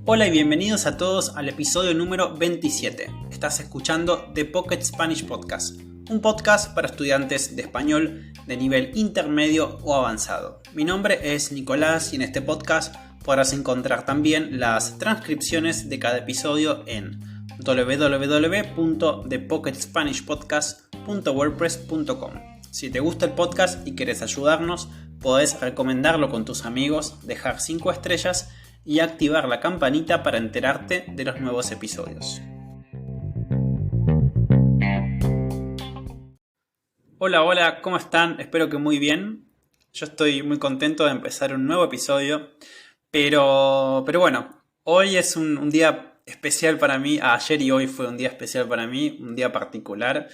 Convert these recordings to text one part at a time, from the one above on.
Hola y bienvenidos a todos al episodio número 27. Estás escuchando The Pocket Spanish Podcast, un podcast para estudiantes de español de nivel intermedio o avanzado. Mi nombre es Nicolás y en este podcast podrás encontrar también las transcripciones de cada episodio en www.thepocketspanishpodcast.wordpress.com. Si te gusta el podcast y quieres ayudarnos, podés recomendarlo con tus amigos, dejar 5 estrellas y activar la campanita para enterarte de los nuevos episodios. Hola, ¿cómo están? Espero que muy bien. Yo estoy muy contento de empezar un nuevo episodio, pero bueno, hoy es un día especial para mí. Ayer y hoy fue un día especial para mí, un día particular,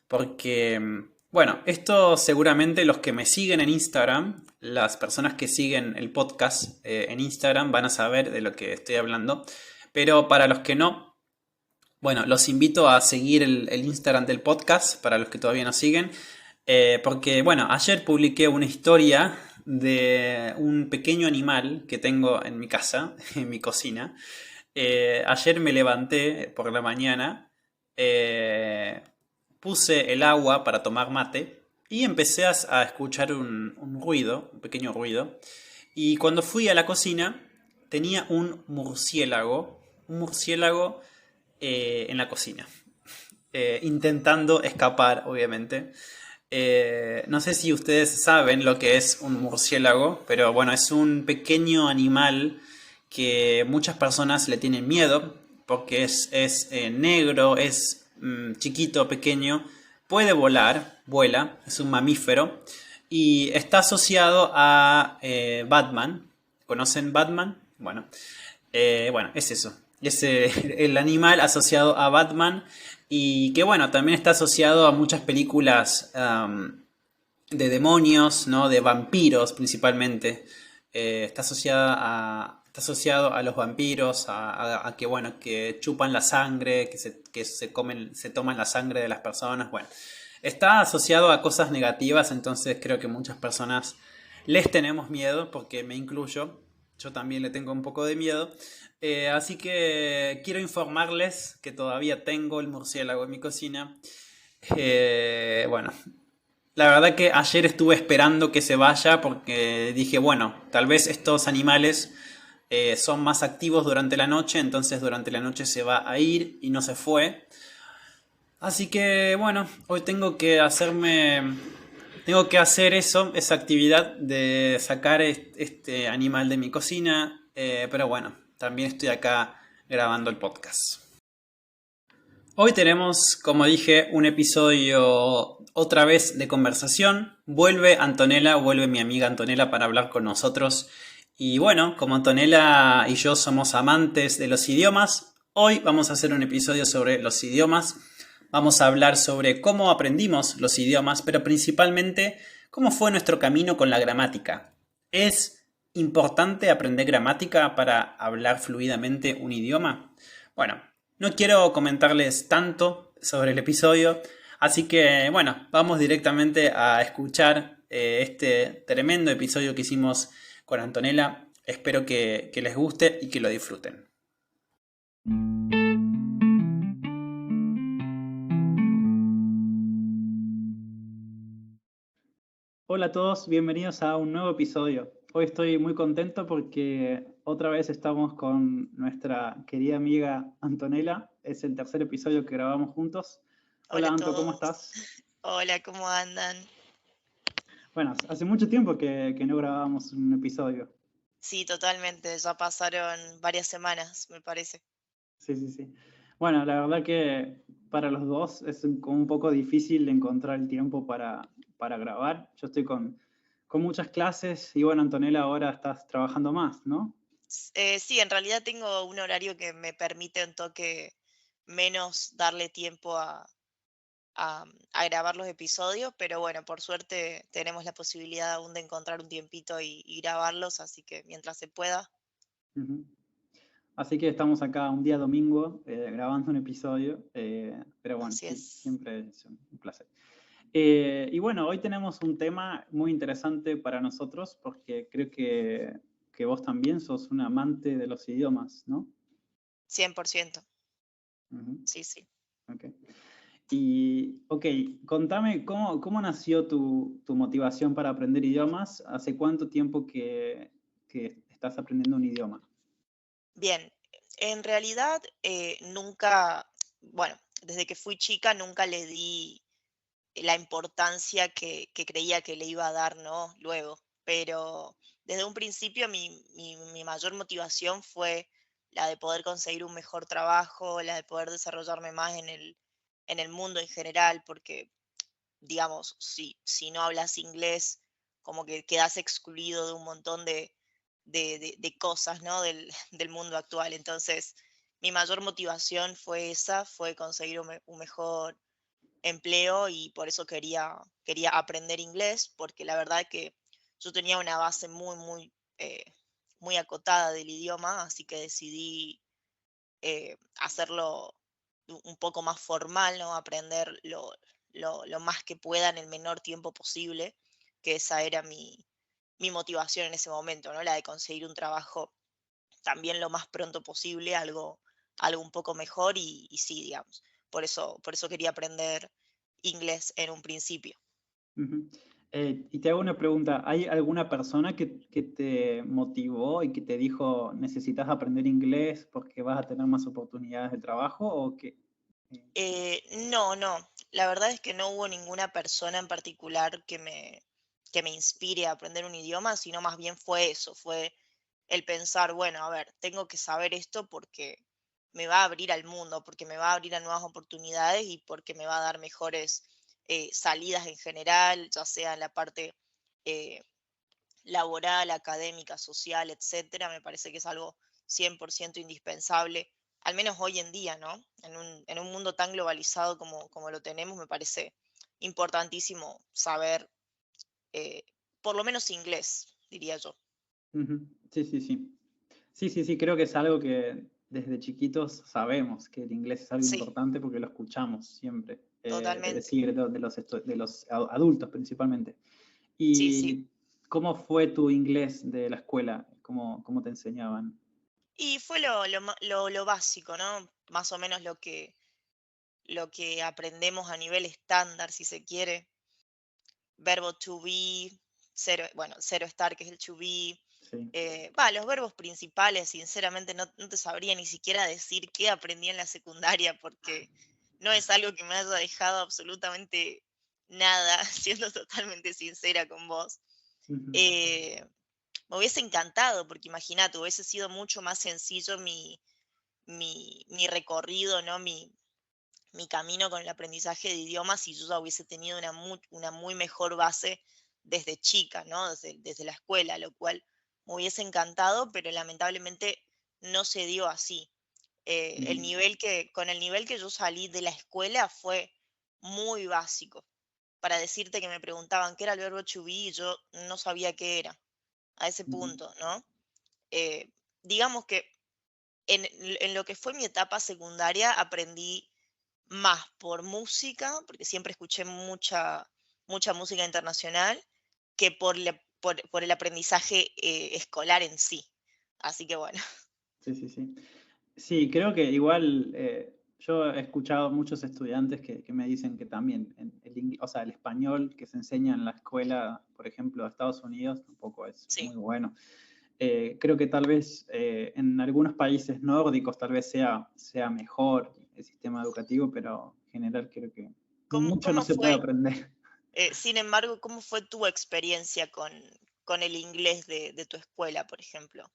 porque, bueno, esto seguramente los que me siguen en Instagram, las personas que siguen el podcast en Instagram van a saber de lo que estoy hablando, pero para los que no, bueno, los invito a seguir el Instagram del podcast, para los que todavía no siguen, porque, bueno, ayer publiqué una historia de un pequeño animal que tengo en mi casa, en mi cocina. Ayer me levanté por la mañana, eh, puse el agua para tomar mate y empecé a escuchar un ruido, un pequeño ruido. Y cuando fui a la cocina tenía un murciélago en la cocina, intentando escapar, obviamente. No sé si ustedes saben lo que es un murciélago, pero bueno, es un pequeño animal que muchas personas le tienen miedo porque es negro, es chiquito, pequeño, puede volar, vuela, es un mamífero y está asociado a Batman. ¿Conocen Batman? Bueno, es eso. Es el animal asociado a Batman y que bueno, también está asociado a muchas películas de demonios, ¿no? De vampiros principalmente. Está asociado a los vampiros, a que bueno, que chupan la sangre, que se comen, se toman la sangre de las personas. Bueno, está asociado a cosas negativas, entonces creo que muchas personas les tenemos miedo, porque me incluyo. Yo también le tengo un poco de miedo. Así que quiero informarles que todavía tengo el murciélago en mi cocina. Bueno, la verdad que ayer estuve esperando que se vaya porque dije, bueno, tal vez estos animales son más activos durante la noche, entonces durante la noche se va a ir y no se fue. Así que bueno, hoy tengo que hacer eso, esa actividad de sacar este animal de mi cocina, pero bueno, también estoy acá grabando el podcast. Hoy tenemos, como dije, un episodio otra vez de conversación. Vuelve Antonella, vuelve mi amiga Antonella para hablar con nosotros. Y bueno, como Antonella y yo somos amantes de los idiomas, hoy vamos a hacer un episodio sobre los idiomas. Vamos a hablar sobre cómo aprendimos los idiomas, pero principalmente cómo fue nuestro camino con la gramática. ¿Es importante aprender gramática para hablar fluidamente un idioma? Bueno, no quiero comentarles tanto sobre el episodio, así que bueno, vamos directamente a escuchar este tremendo episodio que hicimos con Antonella. Espero que les guste y que lo disfruten. Hola a todos, bienvenidos a un nuevo episodio. Hoy estoy muy contento porque otra vez estamos con nuestra querida amiga Antonella. Es el tercer episodio que grabamos juntos. Hola Hola a Anto, ¿cómo todos. estás? Hola, ¿cómo andan? Bueno, hace mucho tiempo que no grabábamos un episodio. Sí, totalmente. Ya pasaron varias semanas, me parece. Sí. Bueno, la verdad que para los dos es como un poco difícil encontrar el tiempo para grabar. Yo estoy con muchas clases y bueno, Antonella, ahora estás trabajando más, ¿no? Sí, en realidad tengo un horario que me permite un toque menos darle tiempo a grabar los episodios, pero bueno, por suerte tenemos la posibilidad aún de encontrar un tiempito y grabarlos, así que mientras se pueda. Ujú. Así que estamos acá un día domingo grabando un episodio, pero bueno, Así es. siempre es un placer. Y bueno, hoy tenemos un tema muy interesante para nosotros porque creo que que vos también sos un amante de los idiomas, ¿no? 100%. Ujú, Sí, sí. ok. Y, ok, contame cómo nació tu motivación para aprender idiomas. ¿Hace cuánto tiempo que estás aprendiendo un idioma? Bien, en realidad nunca, bueno, desde que fui chica nunca le di la importancia que creía que le iba a dar, ¿no? Luego, pero desde un principio mi mayor motivación fue la de poder conseguir un mejor trabajo, la de poder desarrollarme más en el mundo en general, porque digamos, si no hablas inglés, como que quedas excluido de un montón de cosas, ¿no? Del mundo actual. Entonces, mi mayor motivación fue esa, fue conseguir un mejor empleo y por eso quería aprender inglés, porque la verdad que yo tenía una base muy acotada del idioma, así que decidí hacerlo un poco más formal, ¿no? Aprender lo más que pueda en el menor tiempo posible, que esa era mi motivación en ese momento, ¿no? La de conseguir un trabajo también lo más pronto posible, algo un poco mejor y sí, digamos. Por eso quería aprender inglés en un principio. Ujú. Y te hago una pregunta, ¿hay alguna persona que te motivó y que te dijo necesitas aprender inglés porque vas a tener más oportunidades de trabajo o que... eh, No, no. La verdad es que no hubo ninguna persona en particular que me inspire a aprender un idioma, sino más bien fue eso, fue el pensar, bueno, a ver, tengo que saber esto porque me va a abrir al mundo, porque me va a abrir a nuevas oportunidades y porque me va a dar mejores salidas en general, ya sea en la parte eh, laboral, académica, social, etcétera. Me parece que es algo 100% indispensable, al menos hoy en día, ¿no? En un mundo tan globalizado como lo tenemos, me parece importantísimo saber eh, por lo menos inglés, diría yo. ujú. Sí, sí, sí. Sí, sí, sí, creo que es algo que desde chiquitos sabemos que el inglés es algo Sí, importante porque lo escuchamos siempre, totalmente. decir de los adultos principalmente. Sí, sí. ¿Y cómo fue tu inglés de la escuela? ¿Cómo te enseñaban? Y fue lo básico, ¿no? Más o menos lo que aprendemos a nivel estándar, si se quiere. Verbo to be, cero, bueno, cero estar, que es el to be. Sí. Los verbos principales, sinceramente, no te sabría ni siquiera decir qué aprendí en la secundaria, porque no es algo que me haya dejado absolutamente nada, siendo totalmente sincera con vos. Ujú, Eh, Me hubiese encantado, porque imagínate, hubiese sido mucho más sencillo mi recorrido, ¿no? Mi camino con el aprendizaje de idiomas si yo ya hubiese tenido una muy mejor base desde chica, ¿no? Desde la escuela, lo cual me hubiese encantado, pero lamentablemente no se dio así. ujú. Con el nivel que yo salí de la escuela fue muy básico. Para decirte que me preguntaban qué era el verbo to be y yo no sabía qué era, a ese Ujú, punto, ¿no? Eh, digamos que en lo que fue mi etapa secundaria aprendí más por música, porque siempre escuché mucha música internacional, que por el aprendizaje escolar en sí. Así que bueno, sí, sí, sí. Sí, creo que igual yo he escuchado muchos estudiantes que me dicen que también o sea, el español que se enseña en la escuela, por ejemplo, de Estados Unidos, tampoco es sí. muy bueno. Creo que tal vez en algunos países nórdicos tal vez sea mejor el sistema educativo, pero en general creo que ¿Cómo, mucho no cómo se puede fue, aprender. sin embargo, cómo fue tu experiencia con el inglés de tu escuela, por ejemplo?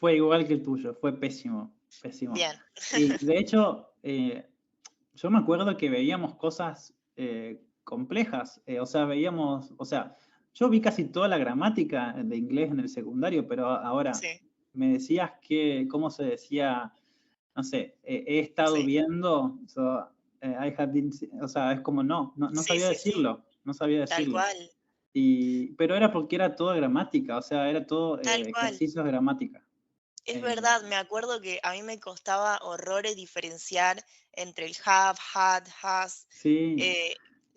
Fue igual que el tuyo, fue pésimo, pésimo. Bien, Y de hecho, yo me acuerdo que veíamos cosas complejas, o sea, o sea, yo vi casi toda la gramática de inglés en el secundario, pero ahora sí, me decías cómo se decía, no sé, he estado sí, viendo, I have been, o sea, es como no sí, sabía sí, sí, decirlo, no sabía tal decirlo. cual, Pero era porque era toda gramática, o sea, era todo tal cual. ejercicios de gramática. Es Eh, verdad, me acuerdo que a mí me costaba horrores diferenciar entre el have, had, has. sí, eh,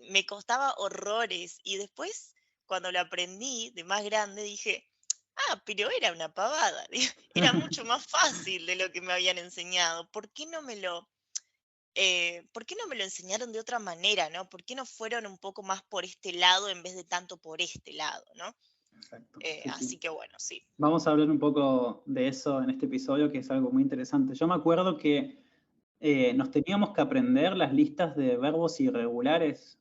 Me costaba horrores. Y después, cuando lo aprendí de más grande, dije, pero era una pavada, era mucho más fácil de lo que me habían enseñado. ¿Por qué no me lo enseñaron de otra manera, no? ¿Por qué no fueron un poco más por este lado en vez de tanto por este lado, no? Exacto, sí, Así sí. que bueno, sí. Vamos a hablar un poco de eso en este episodio, que es algo muy interesante. Yo me acuerdo que nos teníamos que aprender las listas de verbos irregulares.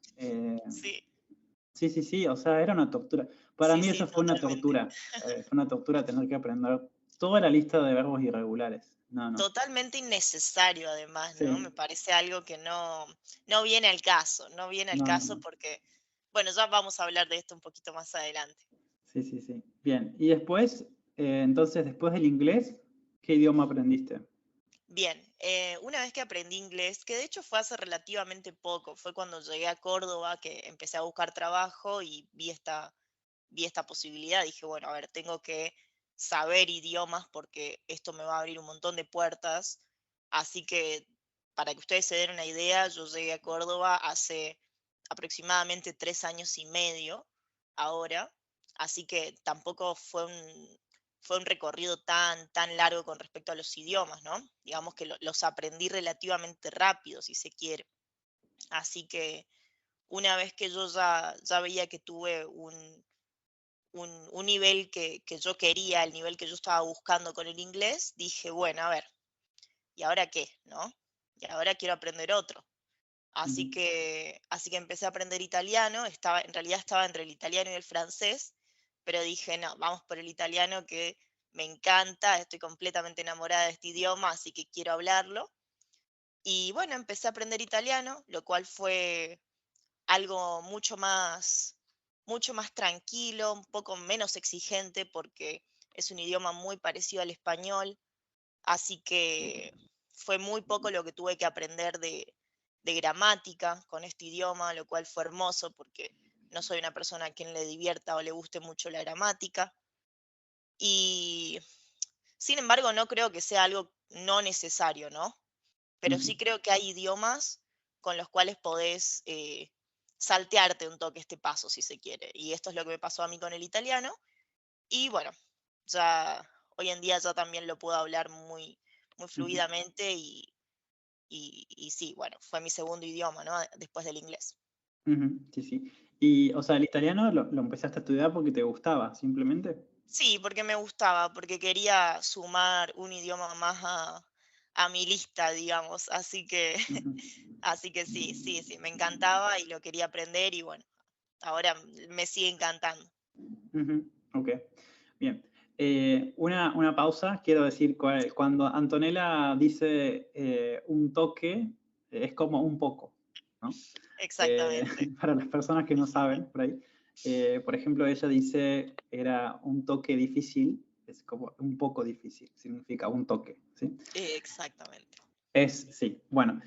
Sí, Sí, sí, sí, o sea, era una tortura. Para sí, mí sí, eso fue una totalmente. tortura. Fue una tortura tener que aprender toda la lista de verbos irregulares. No, no. Totalmente innecesario además, ¿no? Me Sí, parece algo que no viene al caso, no viene al no, no, caso no. porque, bueno, ya vamos a hablar de esto un poquito más adelante. Sí, sí, sí. Bien. Y después, entonces, después del inglés, ¿qué idioma aprendiste? Bien, una vez que aprendí inglés, que de hecho fue hace relativamente poco, fue cuando llegué a Córdoba que empecé a buscar trabajo y vi esta posibilidad. Dije, bueno, a ver, tengo que saber idiomas porque esto me va a abrir un montón de puertas. Así que, para que ustedes se den una idea, yo llegué a Córdoba hace aproximadamente 3 años y medio ahora, así que tampoco fue un recorrido tan largo con respecto a los idiomas, ¿no? Digamos que los aprendí relativamente rápido, si se quiere. Así que una vez que yo ya veía que tuve un nivel que yo quería, el nivel que yo estaba buscando con el inglés, dije, bueno, a ver, ¿y ahora qué? ¿No? Y ahora quiero aprender otro. Ujú, Así que empecé a aprender italiano, en realidad estaba entre el italiano y el francés, pero dije, no, vamos por el italiano que me encanta, estoy completamente enamorada de este idioma, así que quiero hablarlo. Y bueno, empecé a aprender italiano, lo cual fue algo mucho más tranquilo, un poco menos exigente porque es un idioma muy parecido al español, así que fue muy poco lo que tuve que aprender de gramática con este idioma, lo cual fue hermoso porque no soy una persona a quien le divierta o le guste mucho la gramática. Y sin embargo, no creo que sea algo no necesario, ¿no? Pero ujú, sí creo que hay idiomas con los cuales podés saltearte un toque este paso, si se quiere. Y esto es lo que me pasó a mí con el italiano. Y bueno, ya hoy en día ya también lo puedo hablar muy ujú, fluidamente y sí, bueno, fue mi segundo idioma, ¿no? Después del inglés. ujú, sí, sí. Y, o sea, el italiano lo empezaste a estudiar porque te gustaba, simplemente. Sí, porque me gustaba, porque quería sumar un idioma más a mi lista, digamos. Así que, Ujú, así que sí, sí, sí, me encantaba y lo quería aprender y bueno, ahora me sigue encantando. ujú, ok, bien. Una pausa, quiero decir, cuando Antonella dice un toque, es como un poco, ¿no? Eh, Exactamente. para las personas que no saben, por ahí. Por ejemplo, ella dice, era un toque difícil, es como un poco difícil, significa un toque, ¿sí? Exactamente. Sí, bueno.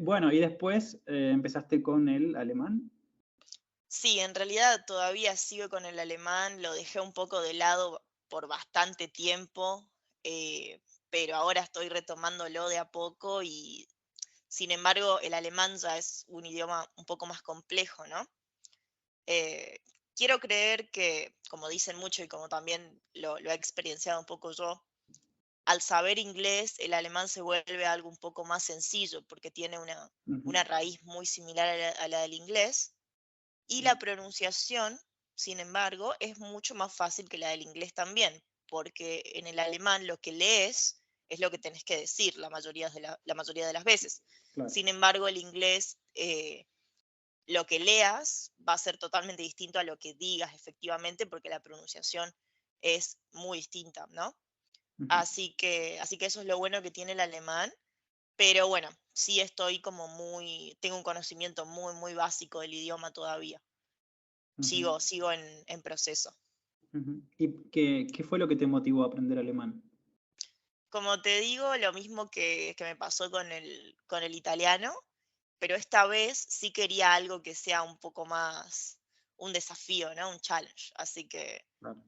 Bueno, y después empezaste con el alemán. Sí, en realidad todavía sigo con el alemán, lo dejé un poco de lado por bastante tiempo, pero ahora estoy retomándolo de a poco y sin embargo el alemán ya es un idioma un poco más complejo, ¿no? Eh, quiero creer que, como dicen mucho y como también lo he experienciado un poco yo, al saber inglés el alemán se vuelve algo un poco más sencillo porque tiene Ujú, una raíz muy similar a la del inglés y sí, la pronunciación, sin embargo, es mucho más fácil que la del inglés también, porque en el alemán lo que lees es lo que tenés que decir la mayoría de las veces. claro. Sin embargo, el inglés, lo que leas va a ser totalmente distinto a lo que digas efectivamente, porque la pronunciación es muy distinta, ¿no? Ujú, Así que eso es lo bueno que tiene el alemán, pero bueno, sí estoy como tengo un conocimiento muy básico del idioma todavía. ujú, Sigo en proceso. ujú. ¿Y qué fue lo que te motivó a aprender alemán? Como te digo, lo mismo que me pasó con el italiano, pero esta vez sí quería algo que sea un poco más un desafío, ¿no? Un challenge. Claro.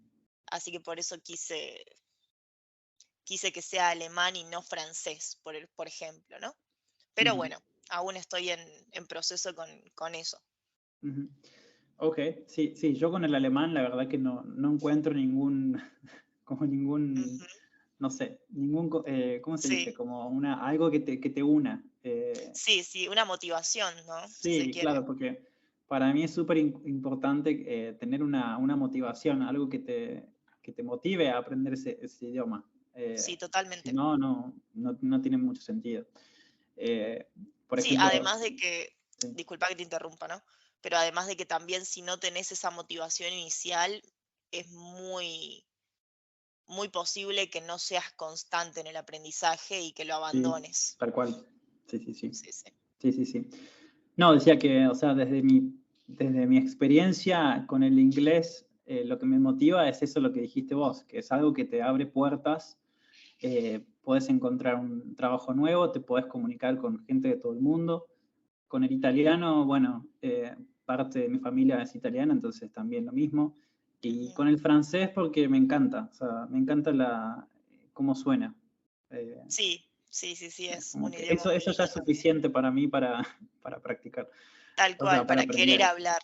Así que por eso quise que sea alemán y no francés, por ejemplo, ¿no? Pero Ujú, bueno, aún estoy en proceso con eso. ujú. Ok, sí, sí, yo con el alemán la verdad que no encuentro ningún, como ningún, Ujú. no sé, ¿cómo se dice? Sí, Como algo que te una. sí, sí, una motivación, ¿no? Si se Sí, quiere. claro, porque para mí es súper importante tener una motivación, algo que te motive a aprender ese idioma. Sí, Si totalmente. no, no tiene mucho sentido. Eh, por Sí, ejemplo, además de que, sí, disculpa que te interrumpa, ¿no? Pero además de que también si no tenés esa motivación inicial, es muy, muy posible que no seas constante en el aprendizaje y que lo sí, abandones. tal cual. Sí, sí, sí. Sí, sí. Sí, sí, sí. No, decía que, o sea, desde mi experiencia con el inglés, lo que me motiva es eso, lo que dijiste vos, que es algo que te abre puertas, puedes encontrar un trabajo nuevo, te puedes comunicar con gente de todo el mundo. Con el italiano, bueno, parte de mi familia es italiana, entonces también lo mismo. Y Ujú. con el francés porque me encanta, o sea, me encanta cómo suena. Eh, Sí, sí, sí, sí, es como un que idioma muy eso ya lindo es también. suficiente para mí para practicar, Tal o sea, cual, para para querer aprender. hablar.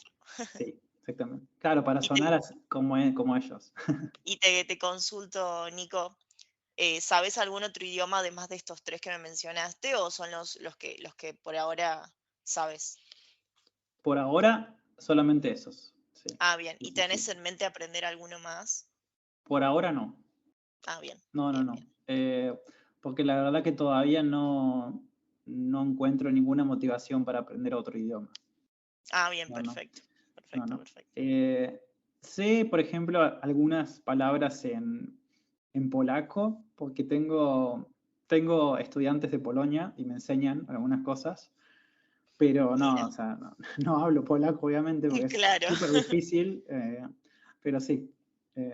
Sí, exactamente. Claro, para Y sonar te, como ellos. y te consulto, Nico, ¿sabes algún otro idioma además de estos tres que me mencionaste o son los que por ahora sabes? Por ahora, solamente esos. Sí, Ah, bien. sí, ¿Y sí, tenés sí. en mente aprender alguno más? Por ahora no. Ah, bien, bien, No. bien. Porque la verdad que todavía no encuentro ninguna motivación para aprender otro idioma. Ah, bien, No, no, perfecto. Perfecto, no. perfecto. Sé, por ejemplo, algunas palabras en polaco, porque tengo estudiantes de Polonia y me enseñan algunas cosas, pero no, Mira, o sea, no hablo polaco, obviamente, porque es claro. súper difícil, pero sí,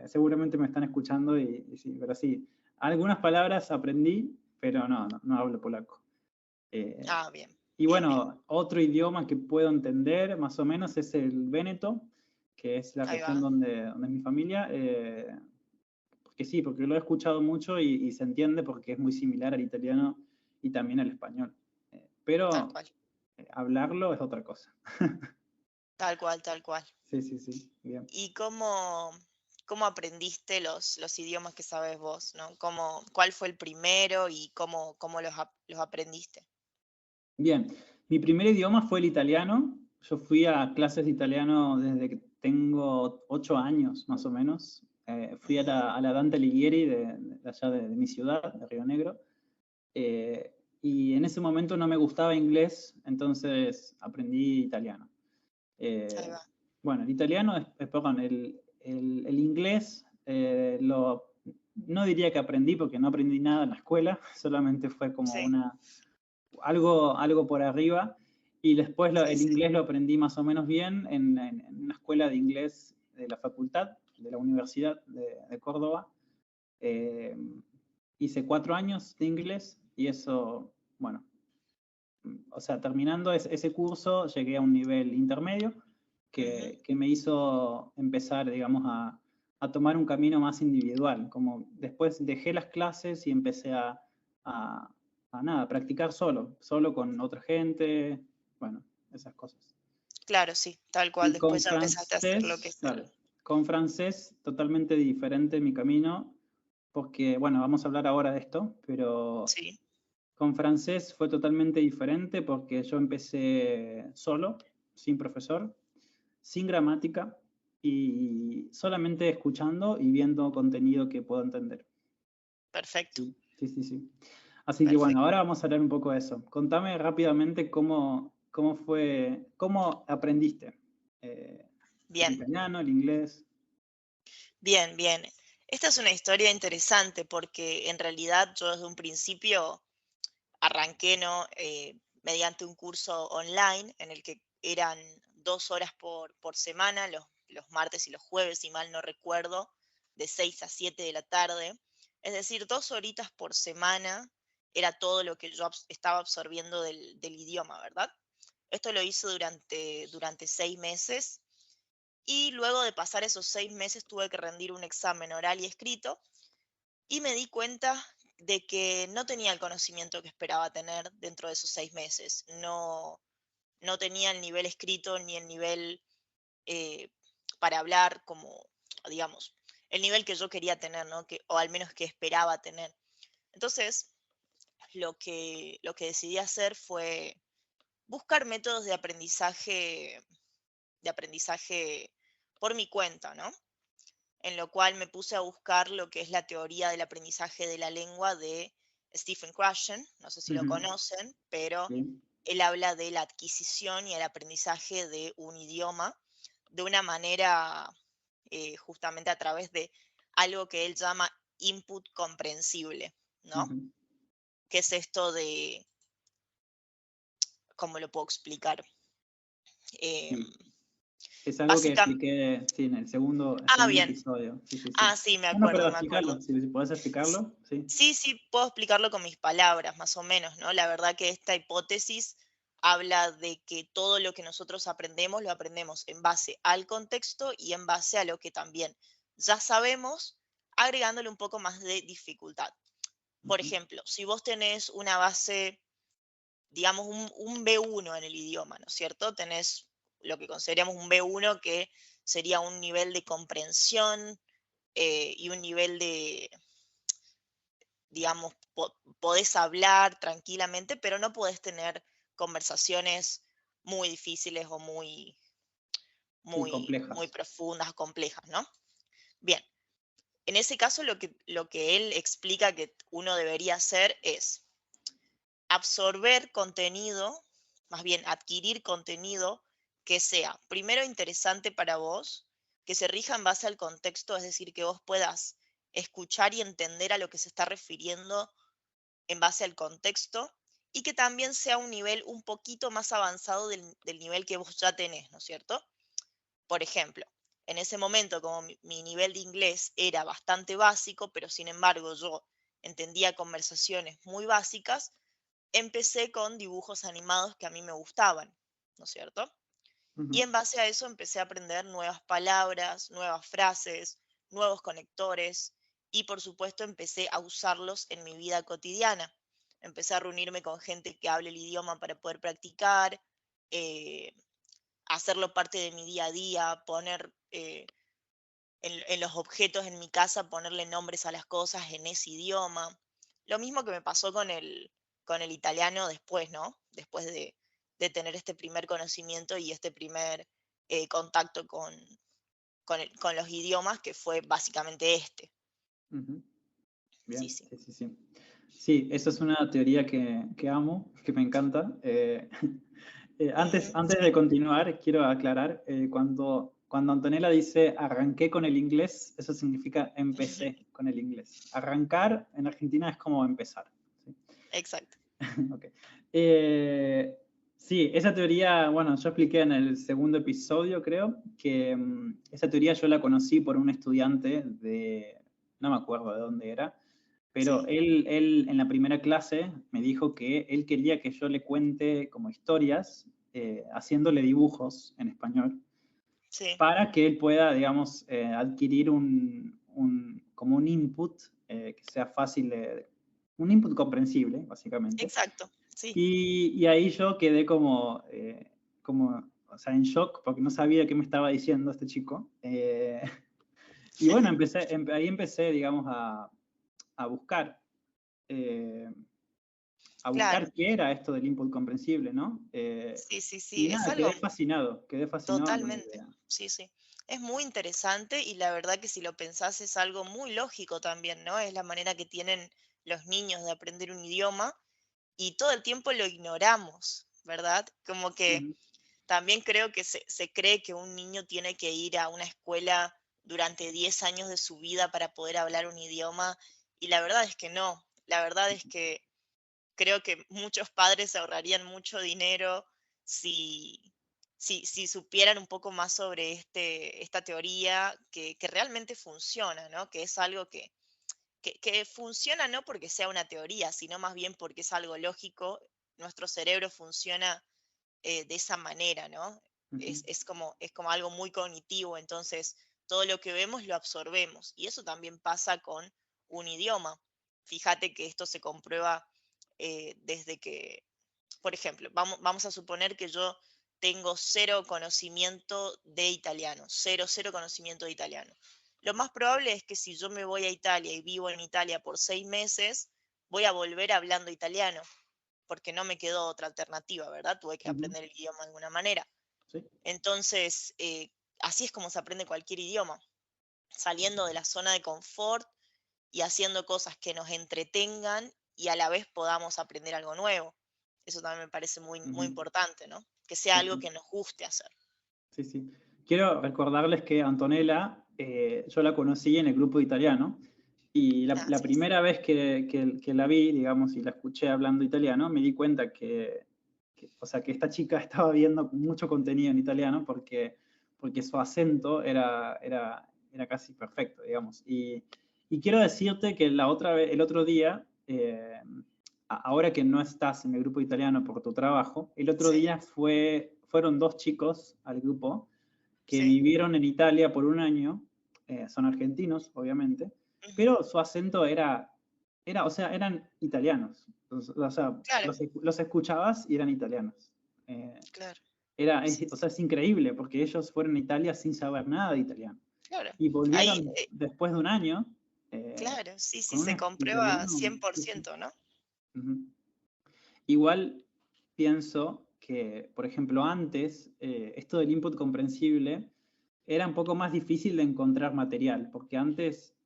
seguramente me están escuchando y sí, pero sí, algunas palabras aprendí, pero no hablo polaco. Eh, Ah, bien, y bien, bien. bueno, otro idioma que puedo entender más o menos es el véneto, que es la Ahí región va. donde es mi familia. Porque sí, porque lo he escuchado mucho y se entiende porque es muy similar al italiano y también al español. Tal Pero cual. hablarlo es otra cosa. Tal cual, tal cual. Sí, sí, sí, bien. ¿Y cómo aprendiste los idiomas que sabes vos, ¿no? ¿Cuál fue el primero y cómo los aprendiste? Bien, mi primer idioma fue el italiano. Yo fui a clases de italiano desde que tengo 8 años, más o menos. Fui a Ujú. la Dante Alighieri de allá de mi ciudad, de Río Negro. Y en ese momento no me gustaba inglés, entonces aprendí italiano. Ahí Eh, va. bueno, el italiano, perdón, el inglés, no diría que aprendí porque no aprendí nada en la escuela, solamente fue como Sí, algo por arriba. Y después sí, el sí. inglés lo aprendí más o menos bien en una escuela de inglés de la facultad, de la Universidad de Córdoba. Eh, Hice 4 años de inglés y eso, bueno, o sea, terminando ese curso llegué a un nivel intermedio Ujú. que me hizo empezar, digamos, a tomar un camino más individual. Como después dejé las clases y empecé a, a nada, practicar solo con otra gente, bueno, esas cosas. Claro, sí, tal cual. Y con Después ya empezaste a hacer lo que francés, es claro, con francés totalmente diferente mi camino, porque, bueno, vamos a hablar ahora de esto, pero Sí, con francés fue totalmente diferente porque yo empecé solo, sin profesor, sin gramática y solamente escuchando y viendo contenido que puedo entender. perfecto, Sí, sí, sí, sí. Así que bueno, perfecto. ahora vamos a hablar un poco de eso. Contame rápidamente cómo aprendiste el Bien, italiano, el inglés. bien, bien. Esta es una historia interesante porque en realidad yo desde un principio arranqué, ¿no? Mediante un curso online en el que eran 2 horas por semana, los martes y los jueves, si mal no recuerdo, de 6 a 7 de la tarde. Es decir, 2 horitas por semana era todo lo que yo estaba absorbiendo del idioma, ¿verdad? Esto lo hice durante 6 meses y luego de pasar esos 6 meses tuve que rendir un examen oral y escrito y me di cuenta de que no tenía el conocimiento que esperaba tener dentro de esos 6 meses. No tenía el nivel escrito ni el nivel eh, para hablar como, digamos, el nivel que yo quería tener, ¿no? O al menos que esperaba tener. Entonces, lo que decidí hacer fue buscar métodos de aprendizaje por mi cuenta, ¿no? En lo cual me puse a buscar lo que es la teoría del aprendizaje de la lengua de Stephen Krashen, no sé si lo Ujú, conocen, pero sí, él habla de la adquisición y el aprendizaje de un idioma de una manera justamente a través de algo que él llama input comprensible, ¿no? ujú. ¿Qué es esto de, cómo lo puedo explicar? Em, Sí, es algo que básicamente, expliqué, sí, en el segundo bien. episodio. Sí, sí, sí. Sí, me Bueno, pero acuerdo, me acuerdo. explicarlo, si podés S- explicarlo, sí. Sí, sí, puedo explicarlo con mis palabras, más o menos, ¿no? La verdad que esta hipótesis habla de que todo lo que nosotros aprendemos lo aprendemos en base al contexto y en base a lo que también ya sabemos, agregándole un poco más de dificultad. Por Ujú, ejemplo, si vos tenés una base, digamos, un B1 en el idioma, ¿no es cierto? Tenés lo que consideramos un B1, que sería un nivel de comprensión y un nivel de, digamos, podés hablar tranquilamente, pero no podés tener conversaciones muy difíciles o muy, sí, muy complejas. profundas, complejas, ¿no? Bien, en ese caso lo que él explica que uno debería hacer es absorber contenido, más bien adquirir contenido que sea primero interesante para vos, que se rija en base al contexto, es decir, que vos puedas escuchar y entender a lo que se está refiriendo en base al contexto y que también sea un nivel un poquito más avanzado del nivel que vos ya tenés, ¿no es cierto? Por ejemplo, en ese momento, como mi nivel de inglés era bastante básico, pero sin embargo yo entendía conversaciones muy básicas, empecé con dibujos animados que a mí me gustaban, ¿no es cierto? Y Ujú, en base a eso empecé a aprender nuevas palabras, nuevas frases, nuevos conectores y por supuesto empecé a usarlos en mi vida cotidiana. Empecé a reunirme con gente que hable el idioma para poder practicar, eh, hacerlo parte de mi día a día, poner en los objetos en mi casa, ponerle nombres a las cosas en ese idioma. Lo mismo que me pasó con el italiano después, ¿no? Después de tener este primer conocimiento y este primer contacto con los idiomas, que fue básicamente este. ujú. Sí, Bien, sí. sí, sí, sí. Sí, esa es una teoría que amo, que me encanta. Antes, Ujú, antes de sí. continuar, quiero aclarar, cuando Antonella dice arranqué con el inglés, eso significa empecé con el inglés. Arrancar en Argentina es como empezar. ¿Sí? Exacto. Ok. Eh, sí, esa teoría, bueno, yo expliqué en el segundo episodio, creo, que esa teoría yo la conocí por un estudiante no me acuerdo de dónde era, pero Sí, él en la primera clase me dijo que él quería que yo le cuente como historias, haciéndole dibujos en español, sí. para que él pueda, digamos, adquirir como un input que sea fácil un input comprensible, básicamente. Exacto. Sí. Y ahí yo quedé o sea, en shock, porque no sabía qué me estaba diciendo este chico. Y bueno, ahí empecé, digamos, a buscar, eh, a Claro. buscar qué era esto del input comprensible, ¿no? Sí, sí, sí. Y Es nada, algo quedé fascinado con la totalmente. idea. Sí, sí. Es muy interesante y la verdad que si lo pensás es algo muy lógico también, ¿no? Es la manera que tienen los niños de aprender un idioma y todo el tiempo lo ignoramos, ¿verdad? Como que Ujú, también creo que se cree que un niño tiene que ir a una escuela durante 10 años de su vida para poder hablar un idioma y la verdad es que no. La verdad es que creo que muchos padres se ahorrarían mucho dinero si, si supieran un poco más sobre esta teoría que realmente funciona, ¿no? Que es algo que funciona no porque sea una teoría, sino más bien porque es algo lógico. Nuestro cerebro funciona de esa manera, ¿no? ujú. Es como algo muy cognitivo, entonces todo lo que vemos lo absorbemos. Y eso también pasa con un idioma. Fíjate que esto se comprueba desde que, por ejemplo, vamos a suponer que yo tengo cero conocimiento de italiano, cero conocimiento de italiano. Lo más probable es que si yo me voy a Italia y vivo en Italia por 6 meses, voy a volver hablando italiano, porque no me quedó otra alternativa, ¿verdad? Tuve que Ujú. aprender el idioma de alguna manera. Sí. Entonces, así es como se aprende cualquier idioma, saliendo de la zona de confort y haciendo cosas que nos entretengan y a la vez podamos aprender algo nuevo. Eso también me parece muy Ujú. importante, ¿no? Que sea Sí, algo sí. que nos guste hacer. Sí, sí. Quiero recordarles que Antonella, yo la conocí en el grupo de italiano y la Así es. primera vez que la vi, digamos, y la escuché hablando italiano, me di cuenta o sea, que esta chica estaba viendo mucho contenido en italiano porque su acento era casi perfecto, digamos. Y quiero decirte que el otro día, ahora que no estás en el grupo italiano por tu trabajo, el otro Sí, día fueron dos chicos al grupo que sí. vivieron en Italia por un año, son argentinos, obviamente, Ujú. pero su acento o sea, eran italianos. O sea, Claro, los escuchabas y eran italianos. Eh, claro. Sí, o sí, sea, es increíble porque ellos fueron a Italia sin saber nada de italiano. claro. Y Ahí, volvieron después de un año claro, sí, sí, con se un comprueba italiano. cien por Sí, sí. ciento, ¿no? Ujú. Igual pienso que, por ejemplo, antes, esto del input comprensible era un poco más difícil de encontrar material, porque antes,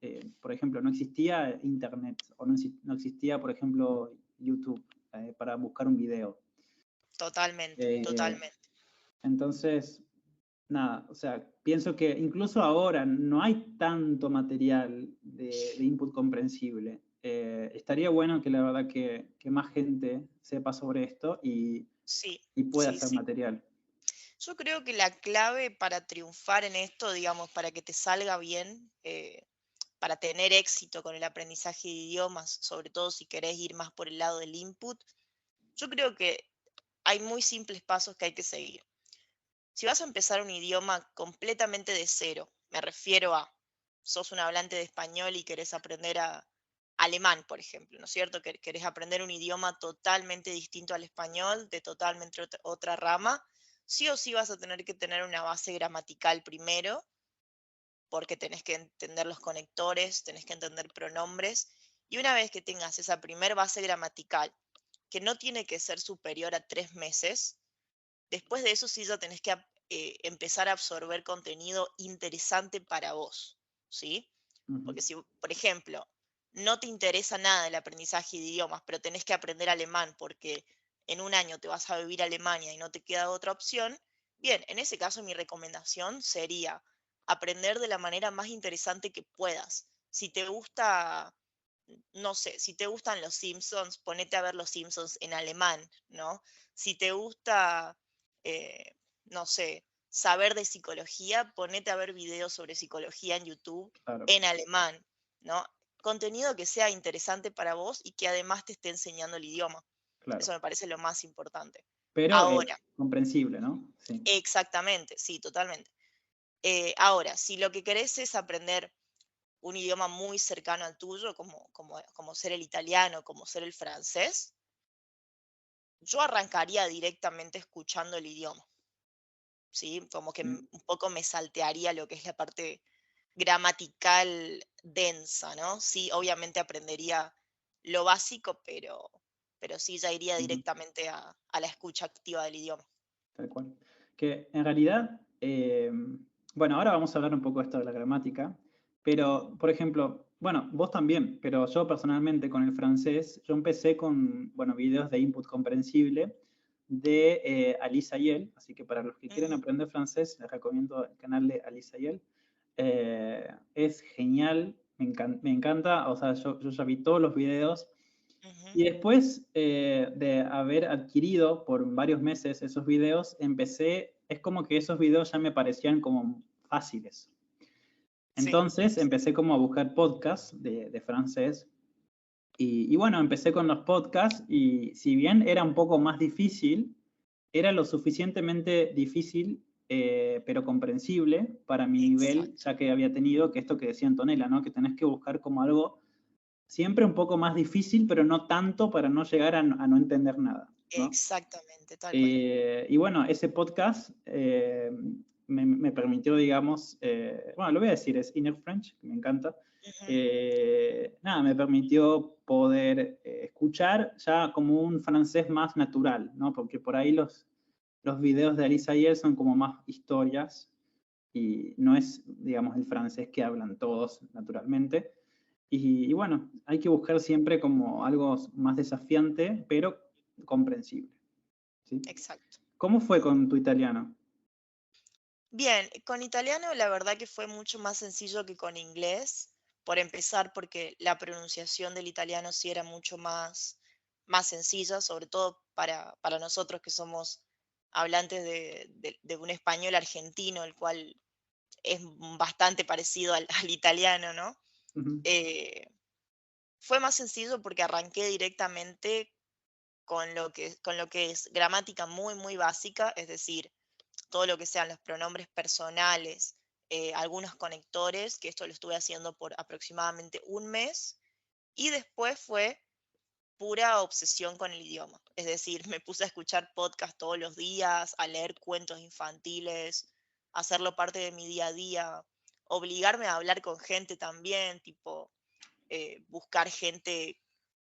por ejemplo, no existía internet o no existía, por ejemplo, YouTube para buscar un video. Totalmente, Eh, totalmente. entonces, nada, o sea, pienso que incluso ahora no hay tanto material de input comprensible. Estaría bueno que la verdad que más gente sepa sobre esto Sí, y pueda sí, hacer sí. material. Yo creo que la clave para triunfar en esto, digamos, para que te salga bien, para tener éxito con el aprendizaje de idiomas, sobre todo si querés ir más por el lado del input, yo creo que hay muy simples pasos que hay que seguir. Si vas a empezar un idioma completamente de cero, me refiero a, sos un hablante de español y querés aprender alemán, por ejemplo, ¿no es cierto? Que querés aprender un idioma totalmente distinto al español, de totalmente otra rama, sí o sí vas a tener que tener una base gramatical primero, porque tenés que entender los conectores, tenés que entender pronombres, y una vez que tengas esa primer base gramatical, que no tiene que ser superior a 3 meses, después de eso sí ya tenés que empezar a absorber contenido interesante para vos, ¿sí? Ujú. Porque si, por ejemplo, no te interesa nada el aprendizaje de idiomas, pero tenés que aprender alemán porque en un año te vas a vivir a Alemania y no te queda otra opción, bien, en ese caso mi recomendación sería aprender de la manera más interesante que puedas. Si te gusta, no sé, si te gustan los Simpsons, ponete a ver los Simpsons en alemán, ¿no? Si te gusta, eh, no sé, saber de psicología, ponete a ver videos sobre psicología en YouTube Claro, en alemán, ¿no? Contenido que sea interesante para vos y que además te esté enseñando el idioma. claro. Eso me parece lo más importante. Pero Ahora, comprensible, ¿no? Sí. exactamente, sí, totalmente. Ahora, si lo que querés es aprender un idioma muy cercano al tuyo, como ser el italiano, como ser el francés, yo arrancaría directamente escuchando el idioma, ¿sí? Como que Mm. un poco me saltearía lo que es la parte gramatical densa, ¿no? Sí, obviamente aprendería lo básico, pero sí ya iría Ujú. directamente a la escucha activa del idioma. Tal cual. Que en realidad, bueno, ahora vamos a hablar un poco de esto de la gramática, Ujú, pero, por ejemplo, bueno, vos también, pero yo personalmente con el francés, yo empecé con, bueno, videos de input comprensible de Alice Ayel, así que para los que quieren ujú, aprender francés, les recomiendo el canal de Alice Ayel. Es genial, me encanta, o sea, yo ya vi todos los videos ujú. y después de haber adquirido por varios meses esos videos, es como que esos videos ya me parecían como fáciles. Sí, Entonces sí, empecé como a buscar podcasts de francés y bueno, empecé con los podcasts y si bien era un poco más difícil, era lo suficientemente difícil, pero comprensible para mi nivel, exacto. ya que había tenido, que esto que decía Antonella, ¿no? Que tenés que buscar como algo siempre un poco más difícil, pero no tanto para no llegar a no entender nada. ¿no? exactamente, tal cual. Y bueno, ese podcast me permitió, digamos, bueno, lo voy a decir, es Inner French, que me encanta. Ujú, Nada, me permitió poder escuchar ya como un francés más natural, ¿no? Porque por ahí los videos de Alice Ayer son como más historias y no es, digamos, el francés que hablan todos naturalmente. Y bueno, hay que buscar siempre como algo más desafiante, pero comprensible, ¿sí? exacto. ¿Cómo fue con tu italiano? Bien, con italiano la verdad que fue mucho más sencillo que con inglés, por empezar porque la pronunciación del italiano sí era mucho más sencilla, sobre todo para nosotros que somos hablantes de un español argentino, el cual es bastante parecido al italiano, ¿no? Ujú, Eh, Fue más sencillo porque arranqué directamente con lo que es gramática muy, muy básica, es decir, todo lo que sean los pronombres personales, algunos conectores, que esto lo estuve haciendo por aproximadamente un mes, y después fue pura obsesión con el idioma. Es decir, me puse a escuchar podcast todos los días, a leer cuentos infantiles, a hacerlo parte de mi día a día, obligarme a hablar con gente también, tipo buscar gente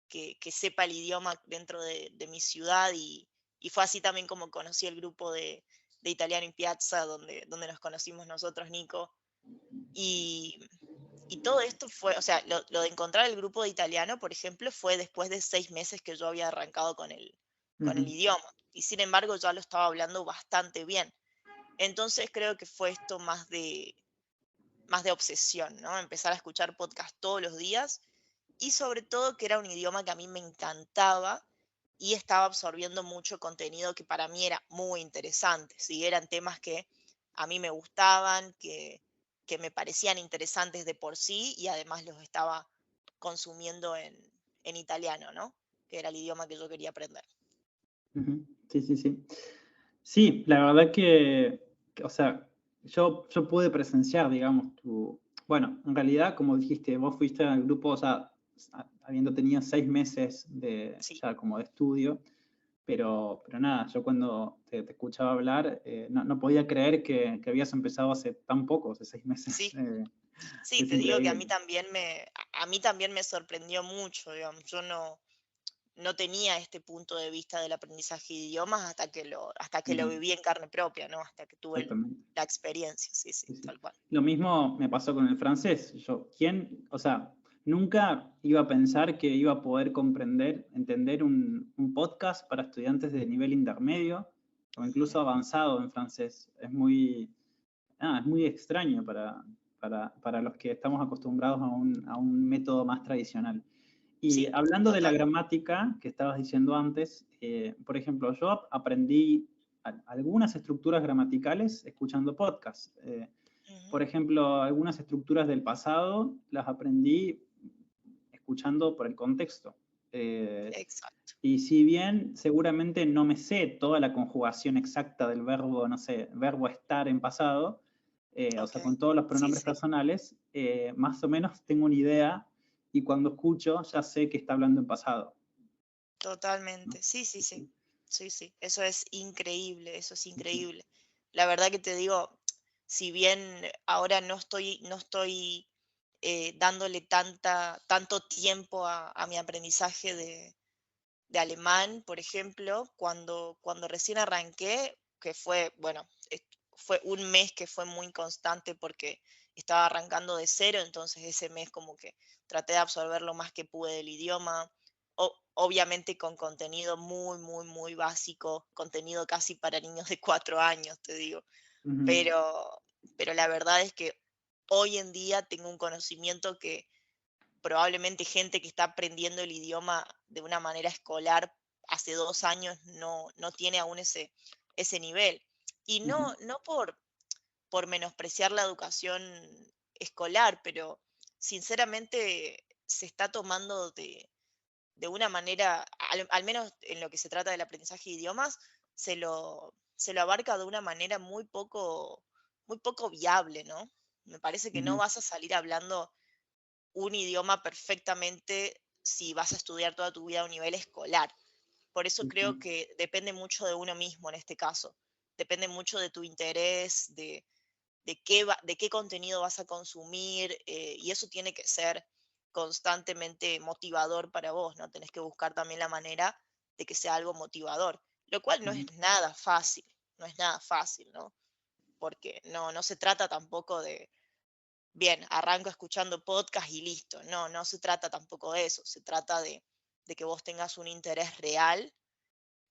que sepa el idioma dentro de mi ciudad y fue así también como conocí el grupo de Italiano in Piazza, donde nos conocimos nosotros, Nico. Y, y todo esto fue, o sea, lo de encontrar el grupo de italiano, por ejemplo, fue después de 6 meses que yo había arrancado con el ujú, idioma. Y sin embargo, ya lo estaba hablando bastante bien. Entonces creo que fue esto más de obsesión, ¿no? Empezar a escuchar podcast todos los días y sobre todo que era un idioma que a mí me encantaba y estaba absorbiendo mucho contenido que para mí era muy interesante, ¿sí? Eran temas que a mí me gustaban, que me parecían interesantes de por sí y además los estaba consumiendo en italiano, ¿no? Que era el idioma que yo quería aprender. ujú. Sí, sí, sí. Sí, la verdad o sea, yo pude presenciar, digamos, bueno, en realidad, como dijiste, vos fuiste al grupo, o sea, habiendo tenido 6 meses Sí, ya como de estudio, pero nada, yo cuando te escuchaba hablar, no podía creer que habías empezado hace tan poco, hace 6 meses. sí, sí, Es te digo que increíble. a mí también me sorprendió mucho, digamos, yo no tenía este punto de vista del aprendizaje de idiomas hasta que lo Ujú, viví en carne propia, ¿no? Hasta que tuve exactamente. la experiencia, sí, sí, Sí, sí. tal cual. Lo mismo me pasó con el francés. O sea, nunca iba a pensar que iba a poder entender un podcast para estudiantes de nivel intermedio o incluso Ujú. avanzado en francés. Es muy extraño para los que estamos acostumbrados a un método más tradicional. Y Sí, hablando de la total. gramática que estabas diciendo antes, por ejemplo, yo aprendí algunas estructuras gramaticales escuchando podcasts. Ujú. Por ejemplo, algunas estructuras del pasado las aprendí escuchando por el contexto. Eh, Exacto. y si bien seguramente no me sé toda la conjugación exacta del verbo, no sé, verbo estar en pasado, o Ok. sea, con todos los Sí, pronombres sí, personales, más o menos tengo una idea y cuando escucho ya sé que está hablando en pasado, ¿no? totalmente. Sí, sí, Sí, sí. sí. Sí, sí. Eso es increíble, eso es increíble. La verdad que te digo, si bien ahora no estoy dándole tanto tiempo a mi aprendizaje de alemán, por ejemplo, cuando recién arranqué, que fue, bueno, fue un mes que fue muy constante porque estaba arrancando de cero, entonces ese mes como que traté de absorber lo más que pude del idioma, obviamente con contenido muy, muy, muy básico, contenido casi para niños de 4 años, te digo, Ujú, pero la verdad es que hoy en día tengo un conocimiento que probablemente gente que está aprendiendo el idioma de una manera escolar hace 2 años no tiene aún ese nivel. Y ujú, no por menospreciar la educación escolar, pero sinceramente se está tomando de una manera, al menos en lo que se trata del aprendizaje de idiomas, se lo abarca de una manera muy poco viable, ¿no? Me parece que no ujú, vas a salir hablando un idioma perfectamente si vas a estudiar toda tu vida a un nivel escolar, Por eso creo Ujú. que depende mucho de uno mismo en este caso. Depende mucho de tu interés, de qué contenido vas a consumir, y eso tiene que ser constantemente motivador para vos, ¿no? Tenés que buscar también la manera de que sea algo motivador, lo cual no Ujú. es nada fácil, no es nada fácil, ¿no? Porque no se trata tampoco de, bien, arranco escuchando podcast y listo, no se trata tampoco de eso, se trata de que vos tengas un interés real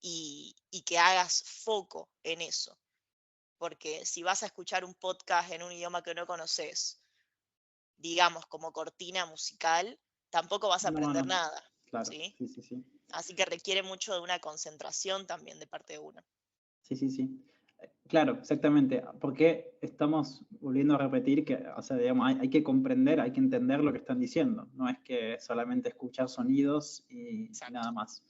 y que hagas foco en eso, porque si vas a escuchar un podcast en un idioma que no conoces, digamos, como cortina musical, tampoco vas a No, aprender no, nada, claro, ¿sí? sí, sí, sí. Así que requiere mucho de una concentración también de parte de uno. Sí, sí, sí. Claro, exactamente. Porque estamos volviendo a repetir que, o sea, digamos, hay que comprender, hay que entender lo que están diciendo. No es que solamente escuchar sonidos y Exacto. nada más.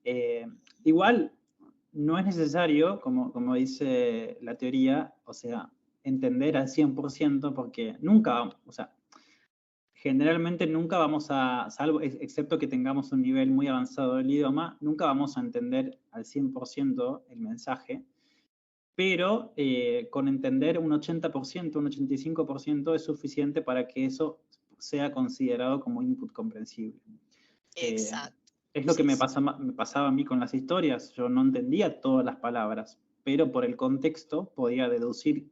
Eh, Igual, no es necesario, como dice la teoría, o sea, entender al 100% porque nunca, o sea, generalmente nunca vamos a, salvo, excepto que tengamos un nivel muy avanzado del idioma, nunca vamos a entender al 100% el mensaje, pero con entender un 80%, un 85% es suficiente para que eso sea considerado como input comprensible. Eh, Exacto. es lo que Sí, sí. me pasaba a mí con las historias. Yo no entendía todas las palabras, pero por el contexto podía deducir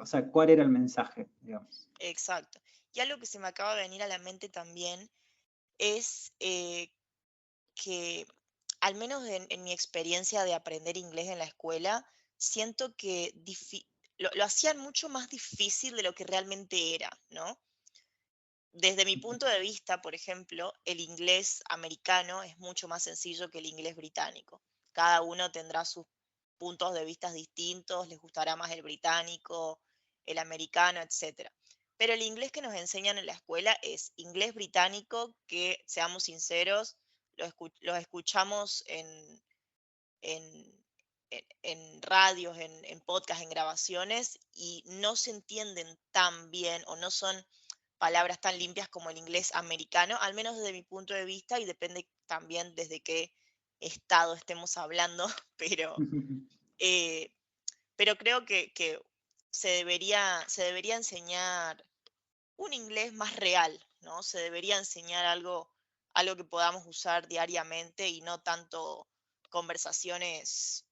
o sea, cuál era el mensaje, digamos. Exacto. Y algo que se me acaba de venir a la mente también es que, al menos en mi experiencia de aprender inglés en la escuela, siento que lo hacían mucho más difícil de lo que realmente era, ¿no? Desde mi punto de vista, por ejemplo, el inglés americano es mucho más sencillo que el inglés británico. Cada uno tendrá sus puntos de vista distintos, les gustará más el británico, el americano, etcétera. Pero el inglés que nos enseñan en la escuela es inglés británico que, seamos sinceros, los escuchamos en, en radios, en podcasts, en grabaciones y no se entienden tan bien o no son palabras tan limpias como el inglés americano, al menos desde mi punto de vista, y depende también desde qué estado estemos hablando, eh, pero creo que se debería enseñar un inglés más real, ¿no? Se debería enseñar algo que podamos usar diariamente y no tanto conversaciones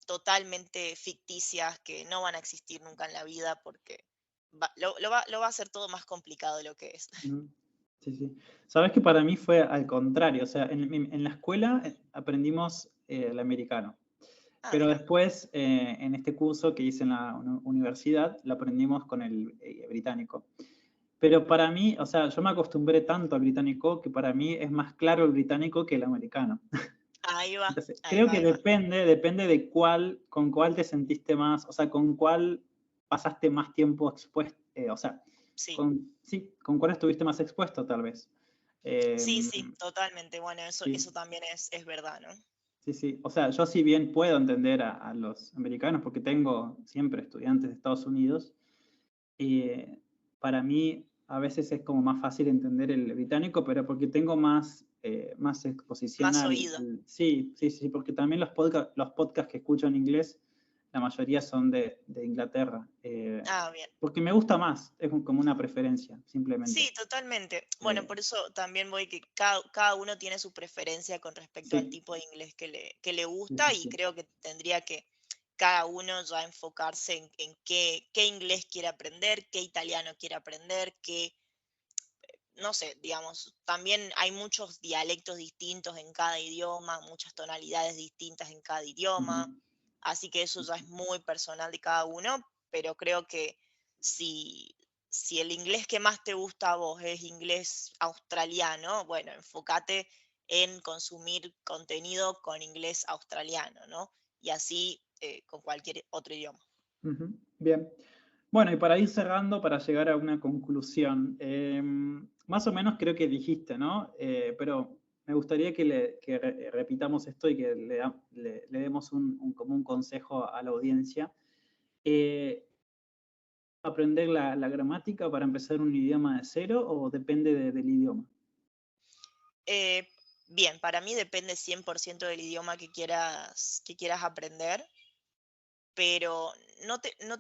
totalmente ficticias que no van a existir nunca en la vida porque lo va a hacer todo más complicado de lo que es. Ujú. Sí, sí. Sabes que para mí fue al contrario, o sea, en la escuela aprendimos el americano, Ah, pero mira. después en este curso que hice en la universidad lo aprendimos con el británico. Pero para mí, o sea, yo me acostumbré tanto al británico que para mí es más claro el británico que el americano. Ahí va, Entonces, ahí creo va, que ahí va. depende de con cuál te sentiste más, o sea, con cuál pasaste más tiempo expuesto, o sea, Sí, sí, con cuál estuviste más expuesto tal vez. Eh, sí, sí, totalmente. Bueno, eso sí, también es verdad, ¿no? sí, sí. O sea, yo si bien puedo entender a los americanos, porque tengo siempre estudiantes de Estados Unidos, eh, para mí a veces es como más fácil entender el británico, pero porque tengo más exposición Más oído. sí, sí, sí, porque también los podcasts que escucho en inglés, la mayoría son de Inglaterra, Ah, bien. porque me gusta más, es como una preferencia, simplemente. Sí, totalmente. Bueno, Eh, por eso también voy que cada uno tiene su preferencia con respecto al sí, tipo de inglés que le sí, gusta sí, y sí. creo que tendría que cada uno ya enfocarse en qué inglés quiere aprender, qué italiano quiere aprender, no sé, digamos, también hay muchos dialectos distintos en cada idioma, muchas tonalidades distintas en cada Ujú. idioma, así que eso ya es muy personal de cada uno, pero creo que si, si el inglés que más te gusta a vos es inglés australiano, bueno, enfócate en consumir contenido con inglés australiano, ¿no? Y así con cualquier otro idioma. Ujú. Bien. Bueno, y para ir cerrando, para llegar a una conclusión, más o menos creo que dijiste, ¿no? Pero me gustaría que repitamos esto y que le demos como un consejo a la audiencia. Eh, ¿Aprender la gramática para empezar un idioma de cero o depende del idioma? Bien, para mí depende 100% del idioma que quieras aprender, pero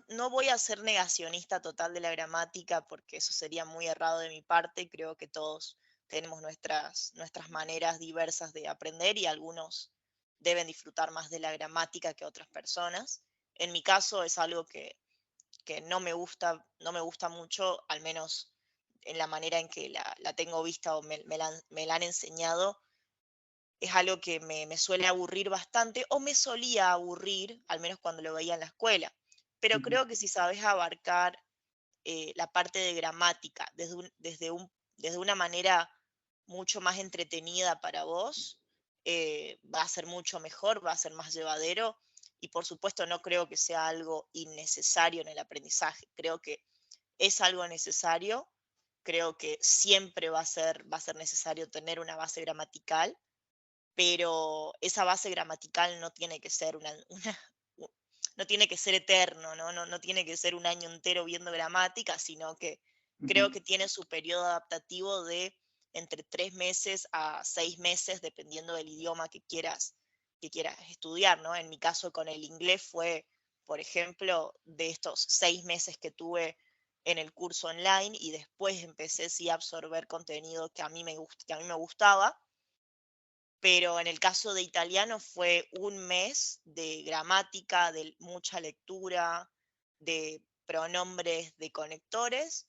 no voy a ser negacionista total de la gramática porque eso sería muy errado de mi parte. Creo que todos tenemos nuestras maneras diversas de aprender y algunos deben disfrutar más de la gramática que otras personas. En mi caso es algo que no me gusta mucho, al menos en la manera en que la tengo vista o me la han enseñado. Es algo que me suele aburrir bastante o me solía aburrir, al menos cuando lo veía en la escuela. Pero Ujú, creo que si sabes abarcar la parte de gramática desde una manera mucho más entretenida para vos, va a ser mucho mejor, va a ser más llevadero y por supuesto no creo que sea algo innecesario en el aprendizaje. Creo que es algo necesario, creo que siempre va a ser necesario tener una base gramatical, pero esa base gramatical no tiene que ser u no tiene que ser eterno, no tiene que ser un año entero viendo gramática, sino que creo ujú, que tiene su periodo adaptativo de entre 3 meses a 6 meses, dependiendo del idioma que quieras estudiar, ¿no? En mi caso, con el inglés fue, por ejemplo, de estos 6 meses que tuve en el curso online, y después empecé, sí, a absorber contenido que a mí me gustaba, pero en el caso de italiano fue un mes de gramática, de mucha lectura, de pronombres, de conectores,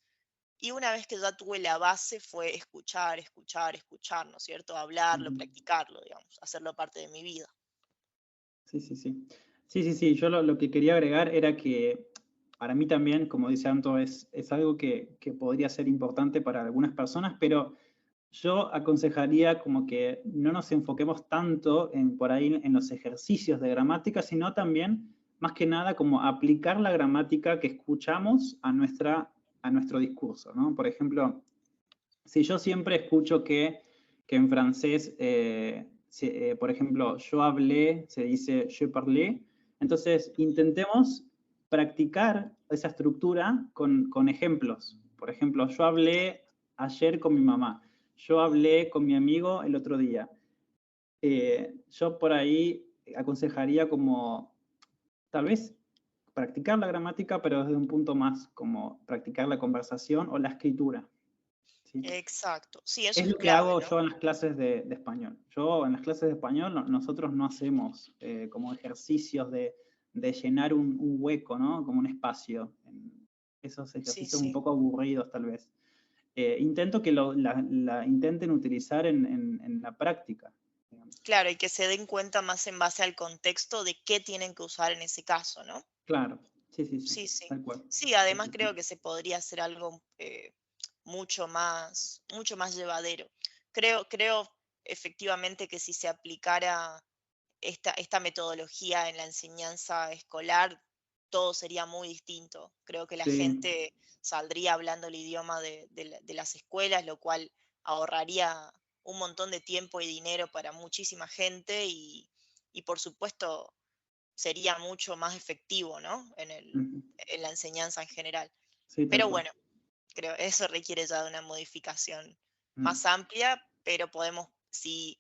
y una vez que ya tuve la base fue escuchar, escuchar, escuchar, ¿no es cierto? Hablarlo, ujú. practicarlo, digamos, hacerlo parte de mi vida. Sí, sí, sí. Sí, sí, sí. Yo lo que quería agregar era que para mí también, como dice Anto, es algo que podría ser importante para algunas personas, pero yo aconsejaría como que no nos enfoquemos tanto en por ahí en los ejercicios de gramática, sino también, más que nada, como aplicar la gramática que escuchamos a nuestro discurso, ¿no? Por ejemplo, si yo siempre escucho que en francés, por ejemplo, yo hablé, se dice je parlé, entonces intentemos practicar esa estructura con ejemplos. Por ejemplo, yo Claro. hablé ayer con mi mamá, yo hablé con mi amigo el otro día. Yo por ahí aconsejaría como tal vez practicar la gramática, pero desde un punto más como practicar la conversación o la escritura, ¿sí? Exacto. Sí, eso Es es lo que clave, hago ¿no? yo en las clases de español. Yo en las clases de español nosotros no hacemos como ejercicios de llenar un hueco, ¿no? Como un espacio. Esos Sí, ejercicios un sí. poco aburridos tal vez. Intento que la intenten utilizar en la práctica, digamos. Claro, y que se den cuenta más en base al contexto de qué tienen que usar en ese caso, ¿no? Claro, sí, sí, sí, Sí, sí. tal cual. Sí, Sí, además sí, creo sí. que se podría hacer algo mucho más llevadero. Creo efectivamente que si se aplicara esta metodología en la enseñanza escolar, todo sería muy distinto. Creo que la Sí, gente saldría hablando el idioma de las escuelas, lo cual ahorraría un montón de tiempo y dinero para muchísima gente y por supuesto sería mucho más efectivo, ¿no? ujú, En la enseñanza en general. sí, tal Pero cual. bueno, creo eso requiere ya de una modificación Mm. más amplia, pero podemos sí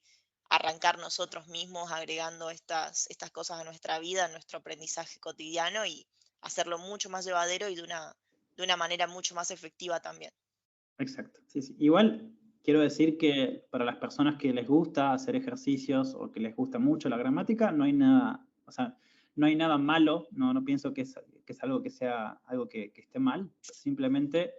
arrancar nosotros mismos agregando estas cosas a nuestra vida, a nuestro aprendizaje cotidiano y hacerlo mucho más llevadero y de una manera mucho más efectiva también. Exacto, sí, sí. Igual quiero decir que para las personas que les gusta hacer ejercicios o que les gusta mucho la gramática, no hay nada, o sea, no hay nada malo, no pienso que es algo que sea algo que esté mal, simplemente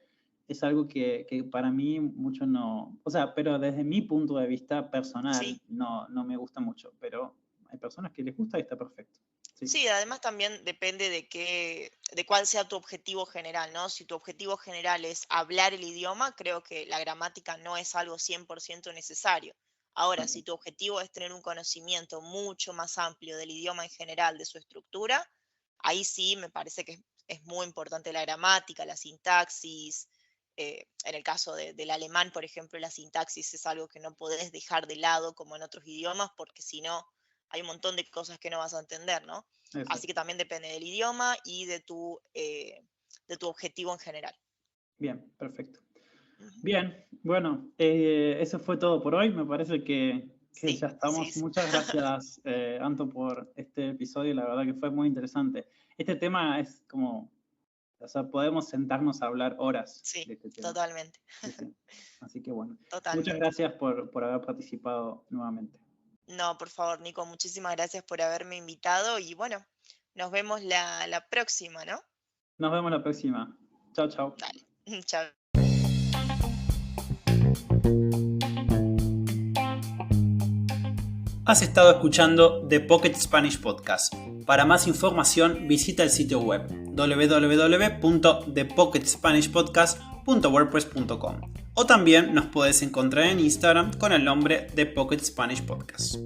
es algo que para mí mucho no, o sea, pero desde mi punto de vista personal Sí, no me gusta mucho, pero hay personas que les gusta y está perfecto. Sí, sí, además también depende de cuál sea tu objetivo general, ¿no? Si tu objetivo general es hablar el idioma, creo que la gramática no es algo 100% necesario. Ahora, tal si cual. tu objetivo es tener un conocimiento mucho más amplio del idioma en general, de su estructura, ahí sí me parece que es muy importante la gramática, la sintaxis. En el caso del alemán, por ejemplo, la sintaxis es algo que no podés dejar de lado como en otros idiomas, porque si no, hay un montón de cosas que no vas a entender, ¿no? Así que Exacto. también depende del idioma y de tu objetivo en general. Bien, perfecto. Ujú. Bien, bueno, eso fue todo por hoy. Me parece que que Sí, ya estamos. sí, sí. Muchas gracias, Anto, por este episodio. La verdad que fue muy interesante. Este tema es como, o sea, podemos sentarnos a hablar horas Sí, de este tema. totalmente, Sí, sí. Así que bueno, muchas totalmente. gracias por haber participado nuevamente. No, por favor, Nico, muchísimas gracias por haberme invitado y bueno, nos vemos la próxima, ¿no? Nos vemos la próxima. Chao, chao. Dale, chao. Has estado escuchando The Pocket Spanish Podcast. Para más información visita el sitio web www.thepocketspanishpodcast.wordpress.com o también nos puedes encontrar en Instagram con el nombre The Pocket Spanish Podcast.